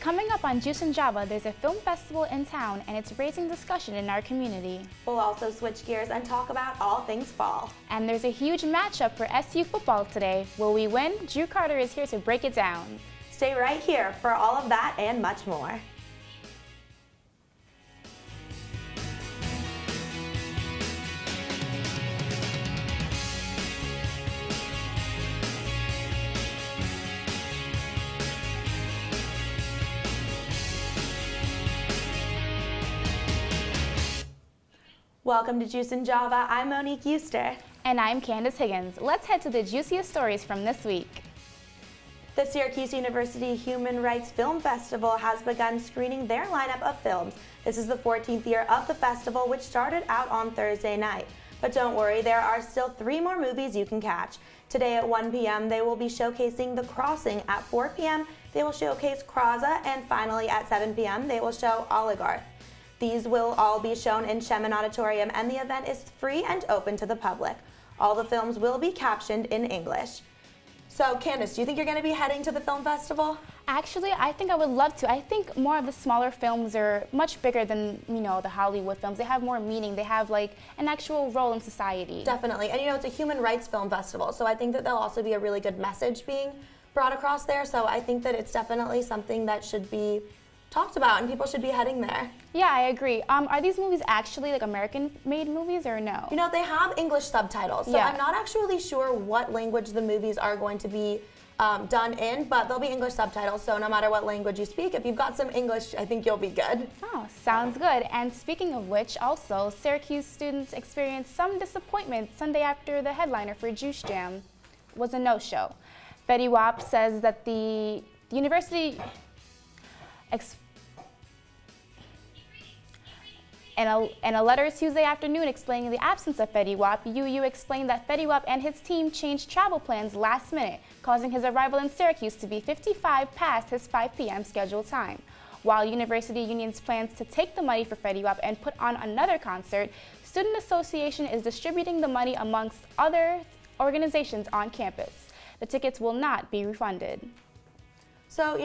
Coming up on Juice and Java, there's a film festival in town and it's raising discussion in our community. We'll also switch gears and talk about all things fall. And there's a huge matchup for SU football today. Will we win? Drew Carter is here to break it down. Stay right here for all of that and much more. Welcome to Juice and Java. I'm Monique Euster. And I'm Candace Higgins. Let's head to the juiciest stories from this week. The Syracuse University Human Rights Film Festival has begun screening their lineup of films. This is the 14th year of the festival, which started out on Thursday night. But don't worry, there are still 3 more movies you can catch. Today at 1 p.m., they will be showcasing The Crossing. At 4 p.m., they will showcase Kraza, and finally at 7 p.m., they will show Oligarch. These will all be shown in Shemin Auditorium, and the event is free and open to the public. All the films will be captioned in English. So, Candace, do you think you're going to be heading to the film festival? Actually, I think I would love to. I think more of the smaller films are much bigger than, the Hollywood films. They have more meaning. They have, like, an actual role in society. Definitely. And, it's a human rights film festival, so I think that there'll also be a really good message being brought across there. So I think that it's definitely something that should be talked about and people should be heading there. Yeah, I agree. Are these movies actually like American-made movies or no? They have English subtitles, so yeah. I'm not actually sure what language the movies are going to be done in, but they'll be English subtitles, so no matter what language you speak, if you've got some English, I think you'll be good. Oh, sounds good. And speaking of which, also, Syracuse students experienced some disappointment Sunday after the headliner for Juice Jam was a no-show. Fetty Wap says that the university in a letter Tuesday afternoon explaining the absence of Fetty Wap, UU explained that Fetty Wap and his team changed travel plans last minute, causing his arrival in Syracuse to be 55 past his 5 p.m. scheduled time. While University Union's plans to take the money for Fetty Wap and put on another concert, Student Association is distributing the money amongst other organizations on campus. The tickets will not be refunded. So,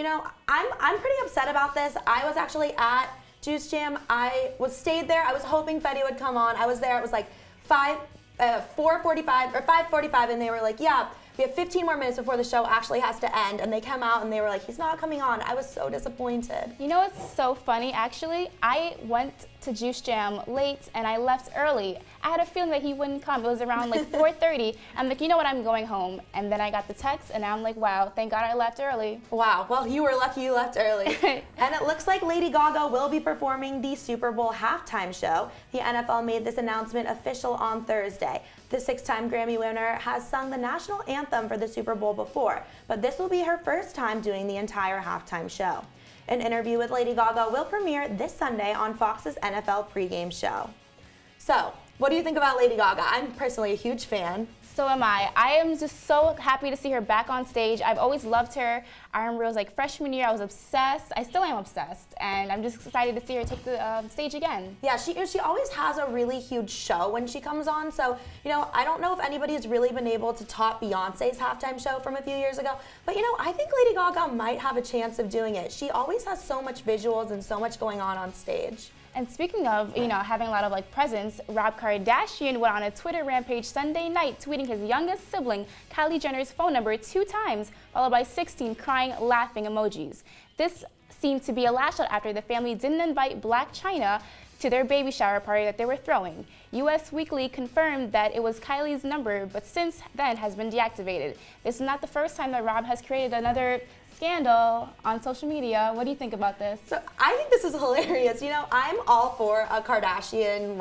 I'm pretty upset about this. I was actually at Juice Jam. I stayed there. I was hoping Fetty would come on. I was there. It was like 4:45 or 5:45, and they were like, "Yeah, we have 15 more minutes before the show actually has to end." And they came out and they were like, "He's not coming on." I was so disappointed. What's so funny? Actually, I went to Juice Jam late and I left early. I had a feeling that he wouldn't come. It was around like 4:30. I'm like, you know what? I'm going home. And then I got the text and I'm like, wow, thank God I left early. Wow. Well, you were lucky you left early. And it looks like Lady Gaga will be performing the Super Bowl halftime show. The NFL made this announcement official on Thursday. The 6-time Grammy winner has sung the national anthem for the Super Bowl before, but this will be her first time doing the entire halftime show. An interview with Lady Gaga will premiere this Sunday on Fox's NFL pregame show. So, what do you think about Lady Gaga? I'm personally a huge fan. So am I. I am just so happy to see her back on stage. I've always loved her. I remember it was like freshman year, I was obsessed. I still am obsessed, and I'm just excited to see her take the stage again. Yeah, she always has a really huge show when she comes on, so, I don't know if anybody's really been able to top Beyonce's halftime show from a few years ago, but, I think Lady Gaga might have a chance of doing it. She always has so much visuals and so much going on stage. And speaking of, having a lot of presence, Rob Kardashian went on a Twitter rampage Sunday night, tweeting his youngest sibling, Kylie Jenner's phone number 2 times, followed by 16 crying, laughing emojis. This seemed to be a lash out after the family didn't invite Blac Chyna to their baby shower party that they were throwing. US Weekly confirmed that it was Kylie's number, but since then has been deactivated. This is not the first time that Rob has created another scandal on social media. What do you think about this? So I think this is hilarious. I'm all for a Kardashian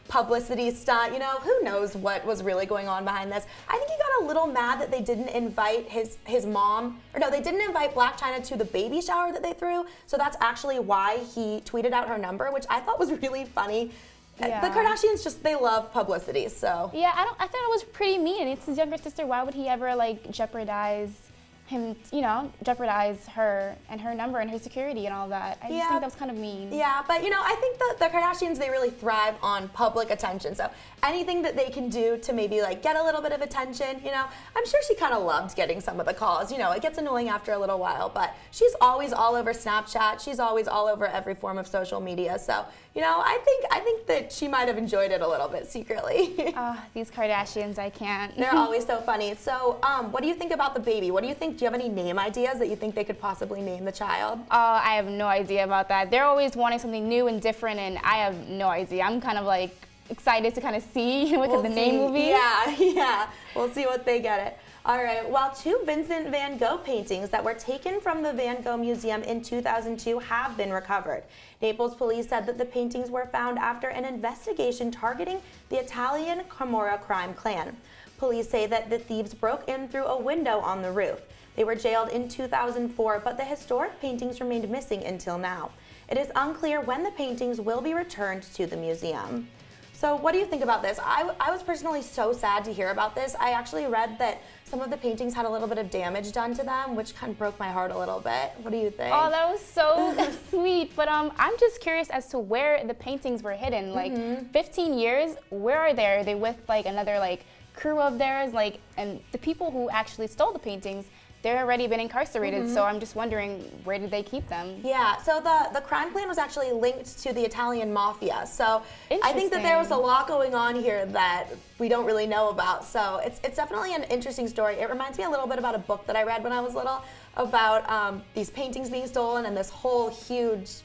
publicity stunt. Who knows what was really going on behind this. I think he got a little mad that they didn't invite his mom, or no, they didn't invite Blac Chyna to the baby shower that they threw. So that's actually why he tweeted out her number, which I thought was really funny. Yeah. The Kardashians they love publicity, so. Yeah, I thought it was pretty mean. It's his younger sister. Why would he ever jeopardize him, jeopardize her and her number and her security and all that. I just think that was kind of mean. Yeah, but I think the Kardashians, they really thrive on public attention. So anything that they can do to maybe like get a little bit of attention, I'm sure she kind of loved getting some of the calls. It gets annoying after a little while, but she's always all over Snapchat. She's always all over every form of social media. So, I think that she might have enjoyed it a little bit secretly. These Kardashians, I can't. They're always so funny. So, what do you think about the baby? What do you think? Do you have any name ideas that you think they could possibly name the child? I have no idea about that. They're always wanting something new and different, and I have no idea. I'm kind of like excited to kind of see what the name will be. Yeah. We'll see what they get it. All right, well, 2 Vincent van Gogh paintings that were taken from the Van Gogh Museum in 2002 have been recovered. Naples police said that the paintings were found after an investigation targeting the Italian Camorra crime clan. Police say that the thieves broke in through a window on the roof. They were jailed in 2004, but the historic paintings remained missing until now. It is unclear when the paintings will be returned to the museum. So what do you think about this? I was personally so sad to hear about this. I actually read that some of the paintings had a little bit of damage done to them, which kind of broke my heart a little bit. What do you think? Oh, that was so sweet. But I'm just curious as to where the paintings were hidden. Like 15 years, where are they? Are they with like another like crew of theirs? Like, and the people who actually stole the paintings, they're already been incarcerated, so I'm just wondering, where did they keep them? Yeah, so the crime plan was actually linked to the Italian mafia. So I think that there was a lot going on here that we don't really know about. So it's definitely an interesting story. It reminds me a little bit about a book that I read when I was little about these paintings being stolen and this whole huge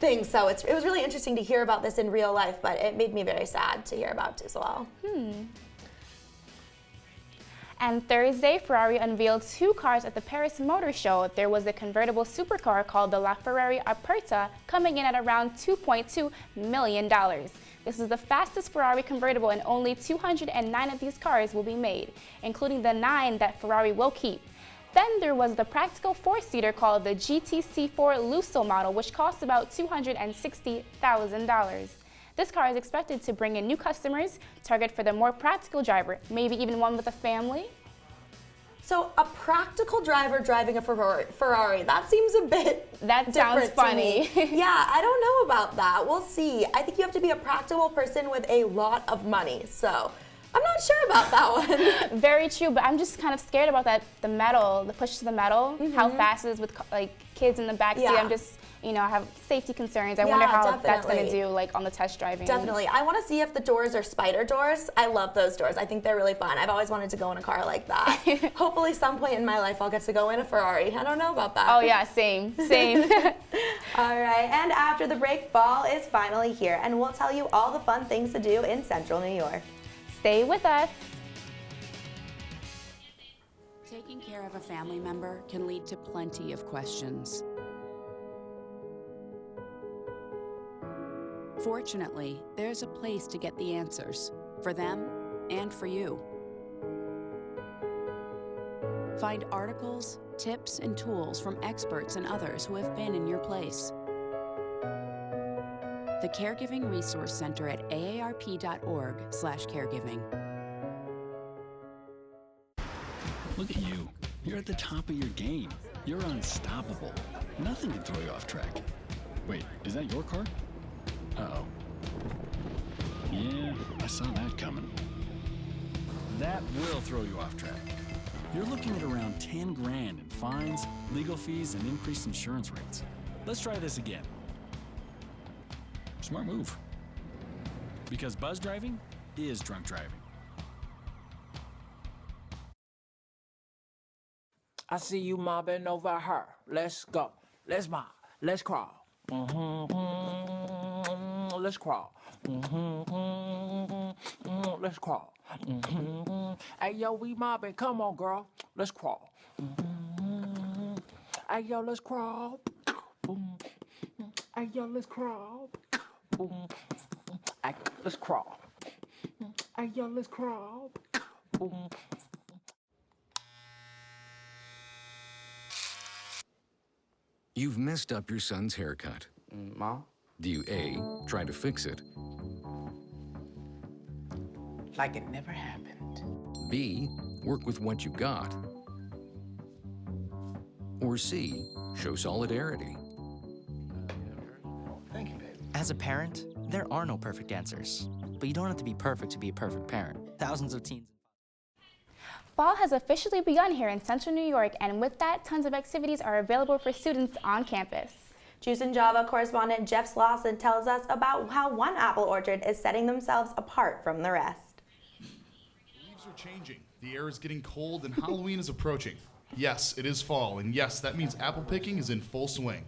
thing. So it was really interesting to hear about this in real life, but it made me very sad to hear about it as well. And Thursday, Ferrari unveiled 2 cars at the Paris Motor Show. There was a convertible supercar called the LaFerrari Aperta, coming in at around $2.2 million. This is the fastest Ferrari convertible, and only 209 of these cars will be made, including the 9 that Ferrari will keep. Then there was the practical 4-seater called the GTC4 Lusso model, which costs about $260,000. This car is expected to bring in new customers, target for the more practical driver, maybe even one with a family. So a practical driver driving a Ferrari, that seems a bit That sounds funny. Yeah, I don't know about that. We'll see. I think you have to be a practical person with a lot of money, so I'm not sure about that one. Very true, but I'm just kind of scared about that, the metal, the push to the metal, how fast it is with like kids in the backseat. I'm just, I have safety concerns. I wonder how that's going to do like on the test driving. Definitely. I want to see if the doors are spider doors. I love those doors. I think they're really fun. I've always wanted to go in a car like that. Hopefully some point in my life I'll get to go in a Ferrari. I don't know about that. Oh yeah, same. All right, and after the break, fall is finally here, and we'll tell you all the fun things to do in Central New York. Stay with us. Taking care of a family member can lead to plenty of questions. Fortunately, there's a place to get the answers, for them and for you. Find articles, tips, and tools from experts and others who have been in your place. The Caregiving Resource Center at aarp.org/caregiving. Look at you. You're at the top of your game. You're unstoppable. Nothing can throw you off track. Wait, is that your car? Uh-oh. Yeah, I saw that coming. That will throw you off track. You're looking at around 10 grand in fines, legal fees, and increased insurance rates. Let's try this again. Smart move. Because buzz driving is drunk driving. I see you mobbing over her. Let's go. Let's mob. Let's crawl. Let's crawl. Let's crawl. Hey, yo, we mobbing. Come on, girl. Let's crawl. Hey, yo, let's crawl. Hey, yo, let's crawl. Hey, let's crawl. Hey, yo, let's crawl. You've messed up your son's haircut. Mom? Do you A, try to fix it, Like it never happened. B, work with what you got, Or C, show solidarity? Thank you, baby. As a parent, there are no perfect answers. But you don't have to be perfect to be a perfect parent. Thousands of teens. Fall has officially begun here in Central New York, and with that, tons of activities are available for students on campus. Juice and Java correspondent Jeff Slauson tells us about how one apple orchard is setting themselves apart from the rest. The leaves are changing, the air is getting cold, and Halloween is approaching. Yes, it is fall, and yes, that means apple picking is in full swing.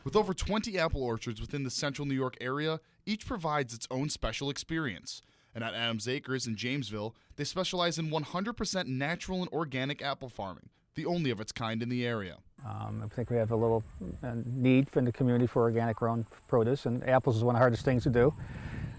With over 20 apple orchards within the Central New York area, each provides its own special experience. And at Adams Acres in Jamesville, they specialize in 100% natural and organic apple farming, the only of its kind in the area. I think we have a little need from the community for organic grown produce, and apples is one of the hardest things to do.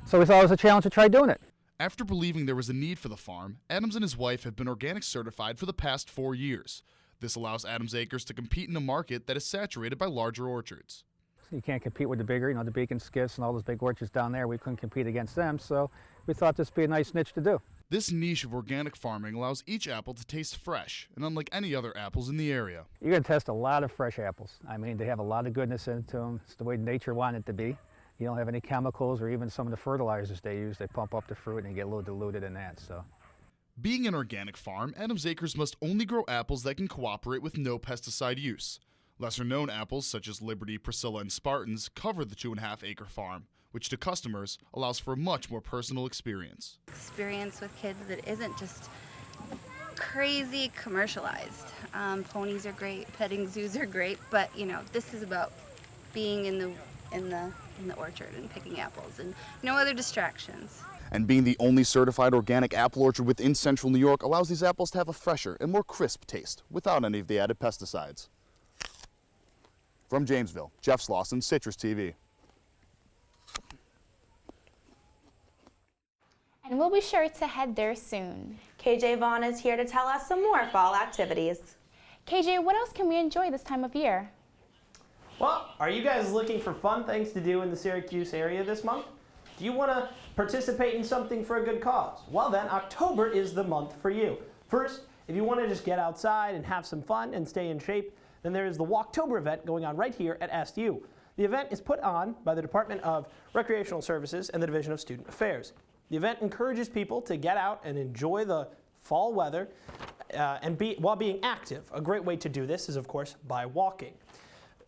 So we thought it was a challenge to try doing it. After believing there was a need for the farm, Adams and his wife have been organic certified for the past 4 years. This allows Adams Acres to compete in a market that is saturated by larger orchards. You can't compete with the bigger, the Beacon Skiffs and all those big orchards down there. We couldn't compete against them, so we thought this would be a nice niche to do. This niche of organic farming allows each apple to taste fresh and unlike any other apples in the area. You're going to test a lot of fresh apples. I mean, they have a lot of goodness into them. It's the way nature wanted it to be. You don't have any chemicals or even some of the fertilizers they use. They pump up the fruit and you get a little diluted in that. So, being an organic farm, Adams Acres must only grow apples that can cooperate with no pesticide use. Lesser-known apples such as Liberty, Priscilla, and Spartans cover the 2.5-acre farm, which to customers allows for a much more personal experience. Experience with kids that isn't just crazy commercialized. Ponies are great, petting zoos are great, but this is about being in the orchard and picking apples and no other distractions. And being the only certified organic apple orchard within Central New York allows these apples to have a fresher and more crisp taste without any of the added pesticides. From Jamesville, Jeff Slauson, CitrusTV. And we'll be sure to head there soon. KJ Vaughn is here to tell us some more fall activities. KJ, what else can we enjoy this time of year? Well, are you guys looking for fun things to do in the Syracuse area this month? Do you want to participate in something for a good cause? Well then, October is the month for you. First, if you want to just get outside and have some fun and stay in shape, then there is the Walktober event going on right here at SU. The event is put on by the Department of Recreational Services and the Division of Student Affairs. The event encourages people to get out and enjoy the fall weather while being active. A great way to do this is, of course, by walking.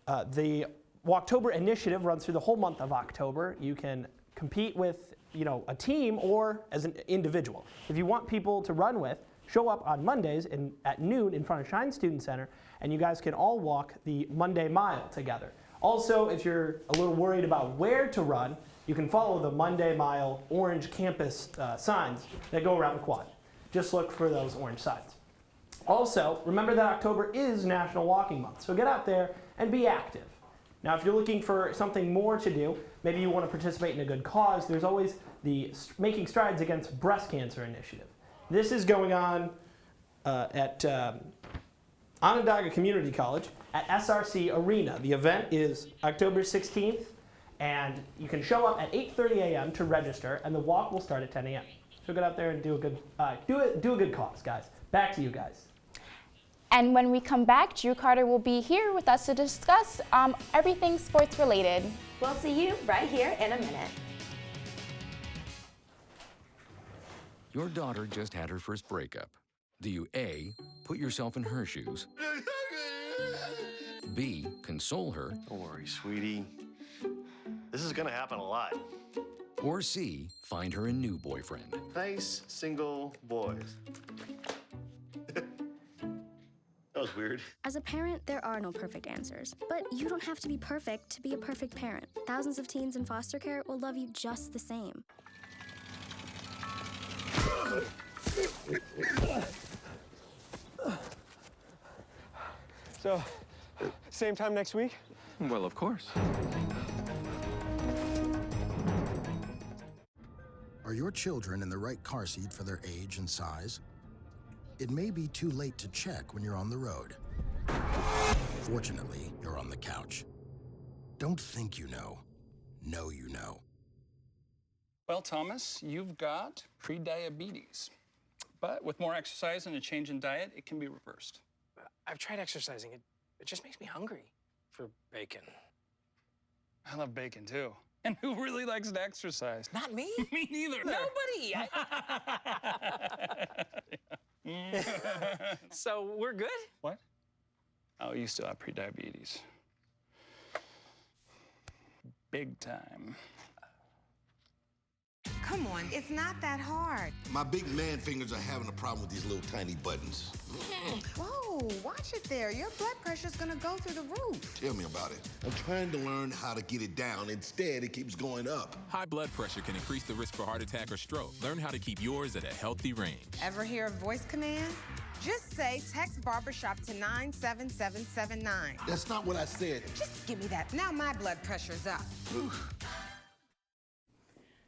The Walktober initiative runs through the whole month of October. You can compete with a team or as an individual. If you want people to run with, show up on Mondays at noon in front of Shine Student Center, and you guys can all walk the Monday Mile together. Also, if you're a little worried about where to run, you can follow the Monday Mile orange campus signs that go around the quad. Just look for those orange signs. Also, remember that October is National Walking Month, so get out there and be active. Now, if you're looking for something more to do, maybe you want to participate in a good cause, there's always the Making Strides Against Breast Cancer initiative. This is going on at Onondaga Community College at SRC Arena. The event is October 16th, and you can show up at 8:30 a.m. to register, and the walk will start at 10 a.m. So get out there and do a good cause, guys. Back to you guys. And when we come back, Drew Carter will be here with us to discuss everything sports related. We'll see you right here in a minute. Your daughter just had her first breakup. Do you A, put yourself in her shoes? B, console her? Don't worry, sweetie. This is gonna happen a lot. Or C, find her a new boyfriend? Nice single boys. That was weird. As a parent, there are no perfect answers. But you don't have to be perfect to be a perfect parent. Thousands of teens in foster care will love you just the same. So, same time next week? Well, of course. Are your children in the right car seat for their age and size? It may be too late to check when you're on the road. Fortunately, you're on the couch. Don't think you know. Know you know. Well, Thomas, you've got prediabetes. But with more exercise and a change in diet, it can be reversed. I've tried exercising. It It just makes me hungry for bacon. I love bacon too. And who really likes to exercise? Not me. Me neither. Nobody. So we're good? What? Oh, you still have prediabetes. Big time. Come on, it's not that hard. My big man fingers are having a problem with these little tiny buttons. Whoa, watch it there. Your blood pressure's gonna go through the roof. Tell me about it. I'm trying to learn how to get it down. Instead, it keeps going up. High blood pressure can increase the risk for heart attack or stroke. Learn how to keep yours at a healthy range. Ever hear a voice command? Just say text Barbershop to 97779. That's not what I said. Just give me that. Now my blood pressure's up.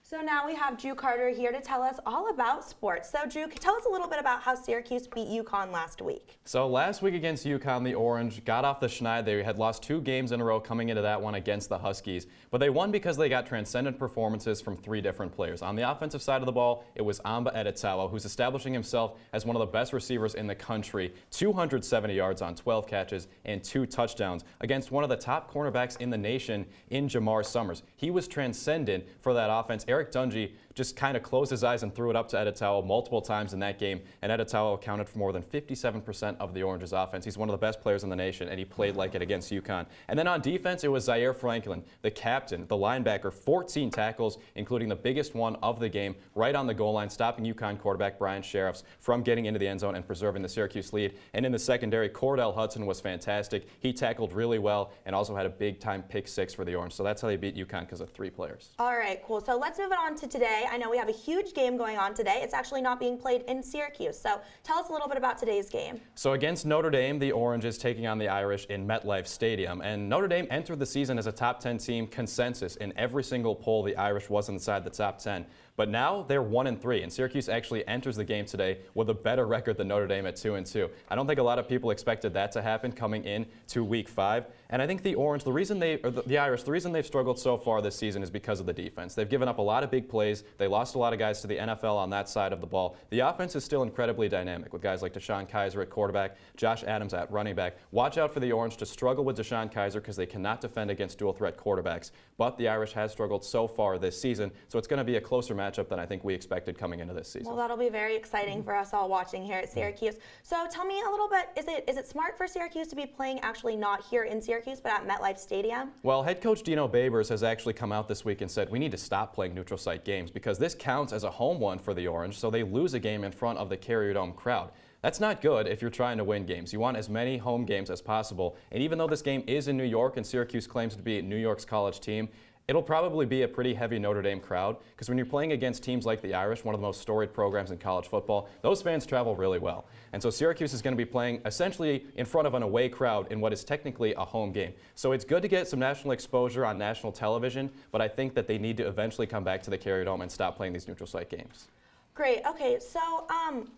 So now we have Drew Carter here to tell us all about sports. So Drew, tell us a little bit about how Syracuse beat UConn last week. So last week against UConn, the Orange got off the schneid. They had lost 2 games in a row coming into that one against the Huskies. But they won because they got transcendent performances from 3 different players. On the offensive side of the ball, it was Amba Edetawa, who's establishing himself as one of the best receivers in the country. 270 yards on 12 catches and 2 touchdowns against one of the top cornerbacks in the nation in Jamar Summers. He was transcendent for that offense. Eric Dungy just kind of closed his eyes and threw it up to Edetawa multiple times in that game, and Edetawa accounted for more than 57% of the Orange's offense. He's one of the best players in the nation, and he played like it against UConn. And then on defense, it was Zaire Franklin, the captain, the linebacker, 14 tackles, including the biggest one of the game, right on the goal line, stopping UConn quarterback Brian Sheriffs from getting into the end zone and preserving the Syracuse lead. And in the secondary, Cordell Hudson was fantastic. He tackled really well and also had a big-time pick 6 for the Orange. So that's how they beat UConn, because of 3 players. All right, cool. So let's move on to today. I know we have a huge game going on today. It's actually not being played in Syracuse. So tell us a little bit about today's game. So against Notre Dame, the Orange is taking on the Irish in MetLife Stadium. And Notre Dame entered the season as a top 10 team consensus. In every single poll, the Irish was inside the top 10. But now they're 1-3, and Syracuse actually enters the game today with a better record than Notre Dame at 2-2. I don't think a lot of people expected that to happen coming in to Week 5. And I think the Orange, the reason the Irish, the reason they've struggled so far this season is because of the defense. They've given up a lot of big plays. They lost a lot of guys to the NFL on that side of the ball. The offense is still incredibly dynamic with guys like Deshaun Kaiser at quarterback, Josh Adams at running back. Watch out for the Orange to struggle with Deshaun Kaiser because they cannot defend against dual threat quarterbacks. But the Irish has struggled so far this season, so it's going to be a closer matchup than I think we expected coming into this season. Well, that'll be very exciting for us all watching here at Syracuse. So tell me a little bit, is it smart for Syracuse to be playing actually not here in Syracuse, but at MetLife Stadium? Well, head coach Dino Babers has actually come out this week and said we need to stop playing neutral site games because this counts as a home one for the Orange, so they lose a game in front of the Carrier Dome crowd. That's not good if you're trying to win games. You want as many home games as possible. And even though this game is in New York and Syracuse claims to be New York's college team, it'll probably be a pretty heavy Notre Dame crowd because when you're playing against teams like the Irish, one of the most storied programs in college football, those fans travel really well. And so Syracuse is going to be playing essentially in front of an away crowd in what is technically a home game. So it's good to get some national exposure on national television, but I think that they need to eventually come back to the Carrier Dome and stop playing these neutral site games. Great. Okay, so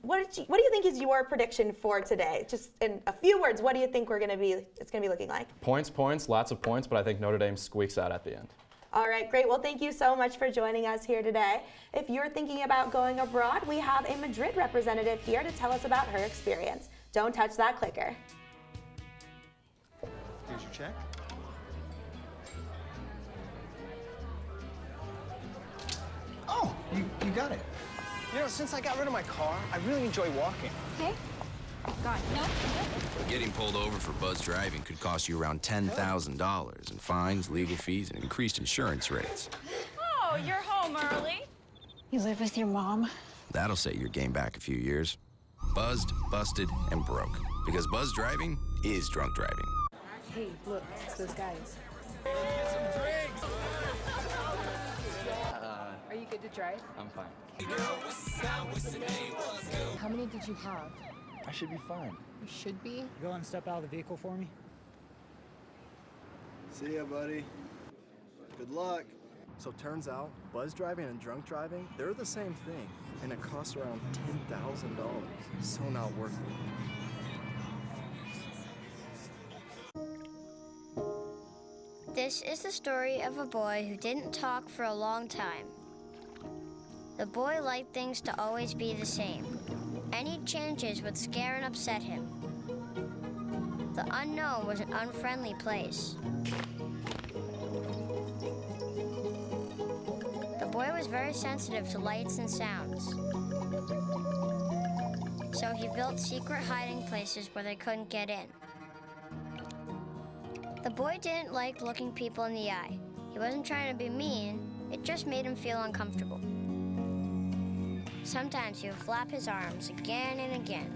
what do you think is your prediction for today? Just in a few words, what do you think it's going to be looking like? Points, lots of points, but I think Notre Dame squeaks out at the end. All right, great. Well, thank you so much for joining us here today. If you're thinking about going abroad, we have a Madrid representative here to tell us about her experience. Don't touch that clicker. Here's your check. Oh, you got it. You know, since I got rid of my car, I really enjoy walking. Okay. God, no. Getting pulled over for buzz driving could cost you around $10,000 in fines, legal fees, and increased insurance rates. Oh, you're home early. You live with your mom? That'll set your game back a few years. Buzzed, busted, and broke. Because buzz driving is drunk driving. Hey, look, it's those guys. Are you good to drive? I'm fine. How many did you have? I should be fine. You should be. Go and step out of the vehicle for me. See ya, buddy. Good luck. So turns out, buzz driving and drunk driving, they're the same thing, and it costs around $10,000. So not worth it. This is the story of a boy who didn't talk for a long time. The boy liked things to always be the same. Any changes would scare and upset him. The unknown was an unfriendly place. The boy was very sensitive to lights and sounds. So he built secret hiding places where they couldn't get in. The boy didn't like looking people in the eye. He wasn't trying to be mean, it just made him feel uncomfortable. Sometimes he would flap his arms again and again.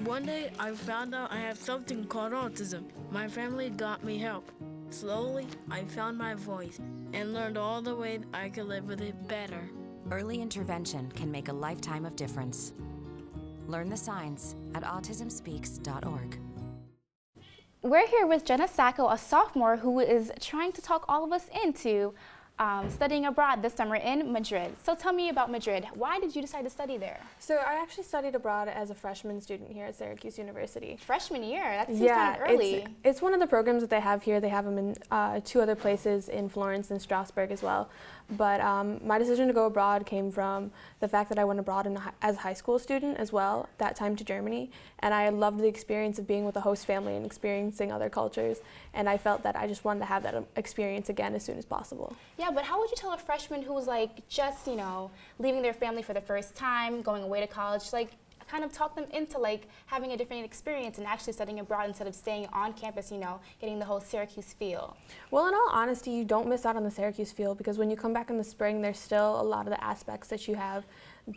One day, I found out I have something called autism. My family got me help. Slowly, I found my voice and learned all the ways I could live with it better. Early intervention can make a lifetime of difference. Learn the signs at autismspeaks.org. We're here with Jenna Sacco, a sophomore who is trying to talk all of us into studying abroad this summer in Madrid. So tell me about Madrid. Why did you decide to study there? So I actually studied abroad as a freshman student here at Syracuse University. Freshman year? That seems kind of early. It's one of the programs that they have here. They have them in 2 other places, in Florence and Strasbourg as well. But my decision to go abroad came from the fact that I went abroad as a high school student as well, that time to Germany. And I loved the experience of being with a host family and experiencing other cultures. And I felt that I just wanted to have that experience again as soon as possible. Yeah, but how would you tell a freshman who was like just, you know, leaving their family for the first time, going away to college, like kind of talk them into like having a different experience and actually studying abroad instead of staying on campus, you know, getting the whole Syracuse feel? Well, in all honesty, you don't miss out on the Syracuse feel because when you come back in the spring, there's still a lot of the aspects that you have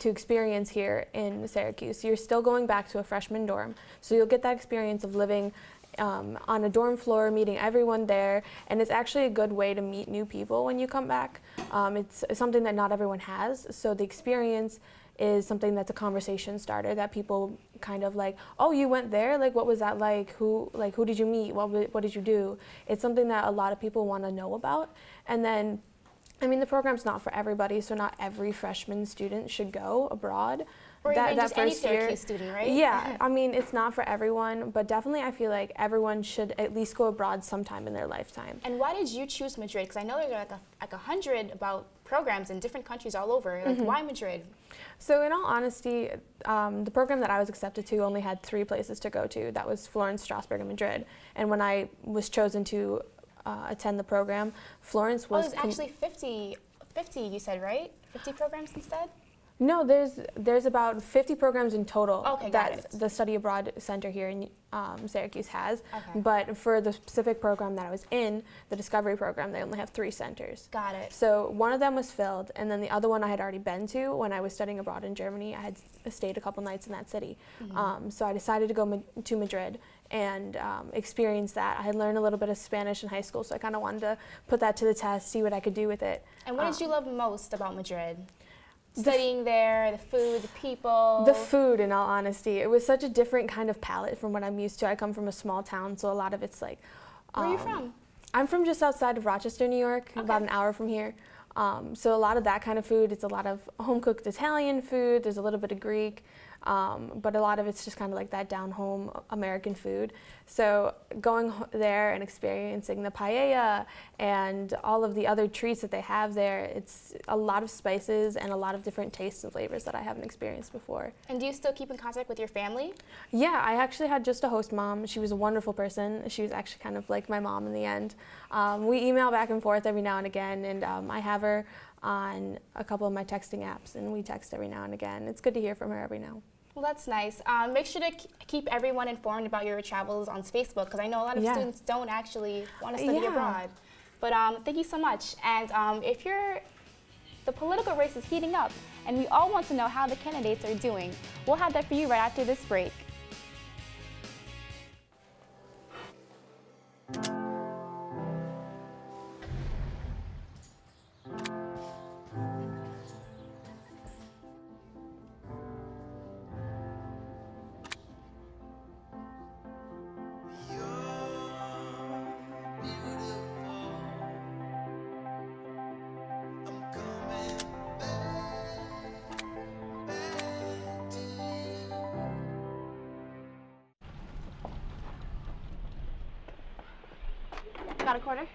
to experience here in Syracuse. You're still going back to a freshman dorm, so you'll get that experience of living on a dorm floor, meeting everyone there, and it's actually a good way to meet new people when you come back. It's something that not everyone has, so the experience is something that's a conversation starter that people kind of like, oh, you went there? Like, what was that like? Who did you meet? What did you do? It's something that a lot of people want to know about. And then, I mean, the program's not for everybody, so not every freshman student should go abroad. Or even just any first year, Syracuse student, right? Yeah, I mean, it's not for everyone, but definitely I feel like everyone should at least go abroad sometime in their lifetime. And why did you choose Madrid? Because I know there are like 100 about programs in different countries all over. Like, why Madrid? So in all honesty, the program that I was accepted to only had 3 places to go to. That was Florence, Strasbourg, and Madrid. And when I was chosen to attend the program, Florence was... Oh, there's actually 50 you said, right? 50 programs instead? No, there's about 50 programs in total that the Study Abroad Center here in Syracuse has. Okay. But for the specific program that I was in, the Discovery program, they only have 3 centers. Got it. So one of them was filled, and then the other one I had already been to when I was studying abroad in Germany. I had stayed a couple nights in that city. So I decided to go to Madrid and experience that. I had learned a little bit of Spanish in high school, so I kind of wanted to put that to the test, see what I could do with it. And what did you love most about Madrid? Studying there, the food, the people? The food, in all honesty. It was such a different kind of palate from what I'm used to. I come from a small town, so a lot of it's like... Where are you from? I'm from just outside of Rochester, New York, about an hour from here. So a lot of that kind of food. It's a lot of home-cooked Italian food. There's a little bit of Greek. But a lot of it's just kind of like that down-home American food. So going there and experiencing the paella and all of the other treats that they have there, it's a lot of spices and a lot of different tastes and flavors that I haven't experienced before. And do you still keep in contact with your family? Yeah, I actually had just a host mom. She was a wonderful person. She was actually kind of like my mom in the end. We email back and forth every now and again, and I have her on a couple of my texting apps, and we text every now and again. It's good to hear from her every now. Well, that's nice. Make sure to keep everyone informed about your travels on Facebook, because I know a lot of students don't actually want to study abroad. But thank you so much. And if the political race is heating up, and we all want to know how the candidates are doing, we'll have that for you right after this break. Got a quarter?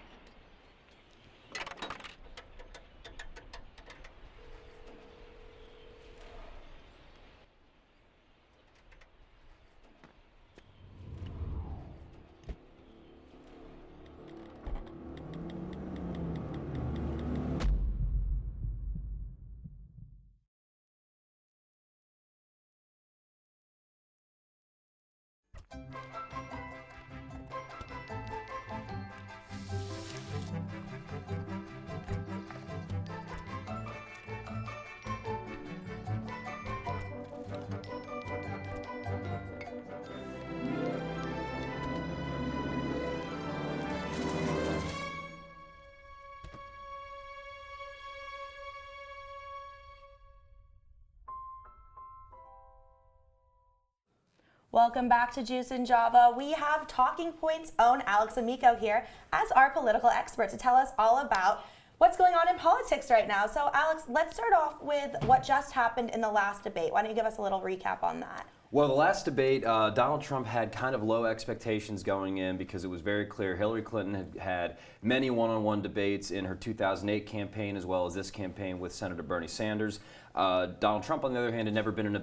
Welcome back to Juice and Java. We have Talking Point's own Alex Amico here as our political expert to tell us all about what's going on in politics right now. So Alex, let's start off with what just happened in the last debate. Why don't you give us a little recap on that? Well, the last debate, Donald Trump had kind of low expectations going in because it was very clear Hillary Clinton had had many one-on-one debates in her 2008 campaign as well as this campaign with Senator Bernie Sanders. Donald Trump, on the other hand, had never been in a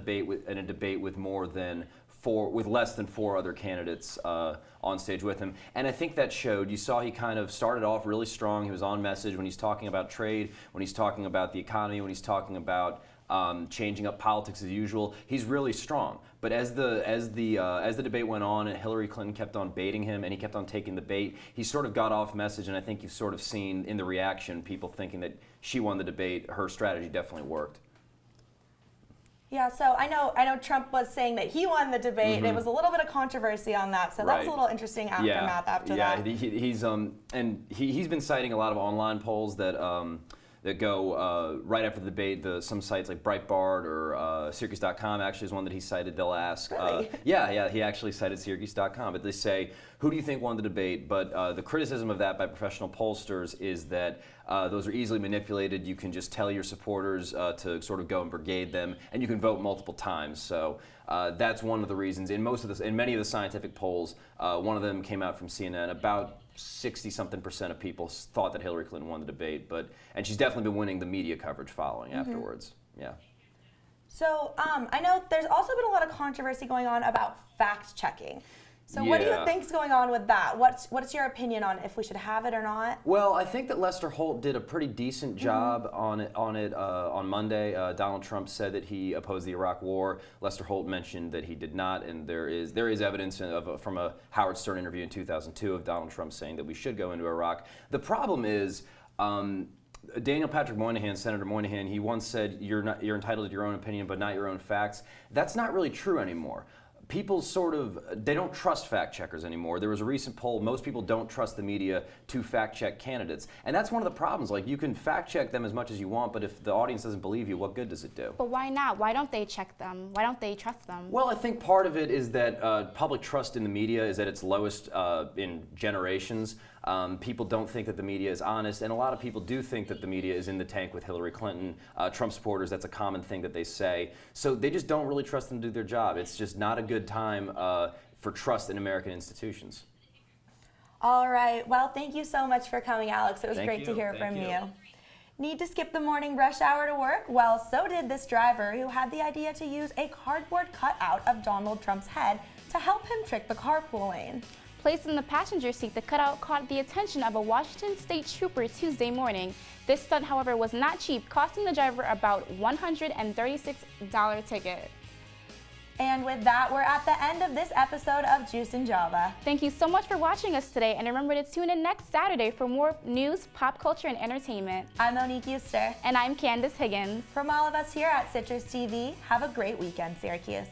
debate with less than four other candidates on stage with him. And I think that showed. You saw he kind of started off really strong. He was on message when he's talking about trade, when he's talking about the economy, when he's talking about changing up politics as usual. He's really strong. But as the debate went on and Hillary Clinton kept on baiting him and he kept on taking the bait, he sort of got off message, and I think you've sort of seen in the reaction people thinking that she won the debate. Her strategy definitely worked. Yeah, so I know Trump was saying that he won the debate. There was a little bit of controversy on that, so that was a little interesting aftermath after that. Yeah, he's been citing a lot of online polls that go right after the debate. Some sites like Breitbart or Syracuse.com actually is one that he cited. They'll ask, really? Yeah, he actually cited Syracuse.com. But they say, who do you think won the debate? But the criticism of that by professional pollsters is that those are easily manipulated. You can just tell your supporters to sort of go and brigade them, and you can vote multiple times. So that's one of the reasons. In many of the scientific polls, one of them came out from CNN. About 60-something% of people thought that Hillary Clinton won the debate, and she's definitely been winning the media coverage following afterwards. Yeah. So I know there's also been a lot of controversy going on about fact-checking. So what do you think's going on with that? What's your opinion on if we should have it or not? Well, I think that Lester Holt did a pretty decent job on Monday. Donald Trump said that he opposed the Iraq War. Lester Holt mentioned that he did not, and there is evidence from a Howard Stern interview in 2002 of Donald Trump saying that we should go into Iraq. The problem is Daniel Patrick Moynihan, Senator Moynihan, he once said you're entitled to your own opinion but not your own facts. That's not really true anymore. People they don't trust fact checkers anymore. There was a recent poll, most people don't trust the media to fact check candidates. And that's one of the problems. Like, you can fact check them as much as you want, but if the audience doesn't believe you, what good does it do? But why not? Why don't they check them? Why don't they trust them? Well, I think part of it is that public trust in the media is at its lowest in generations. People don't think that the media is honest, and a lot of people do think that the media is in the tank with Hillary Clinton. Trump supporters, that's a common thing that they say. So they just don't really trust them to do their job. It's just not a good time for trust in American institutions. All right. Well, thank you so much for coming, Alex. It was great to hear from you. Need to skip the morning rush hour to work? Well, so did this driver who had the idea to use a cardboard cutout of Donald Trump's head to help him trick the carpool lane. Placed in the passenger seat, the cutout caught the attention of a Washington State trooper Tuesday morning. This stunt, however, was not cheap, costing the driver about $136 ticket. And with that, we're at the end of this episode of Juice and Java. Thank you so much for watching us today, and remember to tune in next Saturday for more news, pop culture, and entertainment. I'm Monique Euster. And I'm Candace Higgins. From all of us here at Citrus TV, have a great weekend, Syracuse.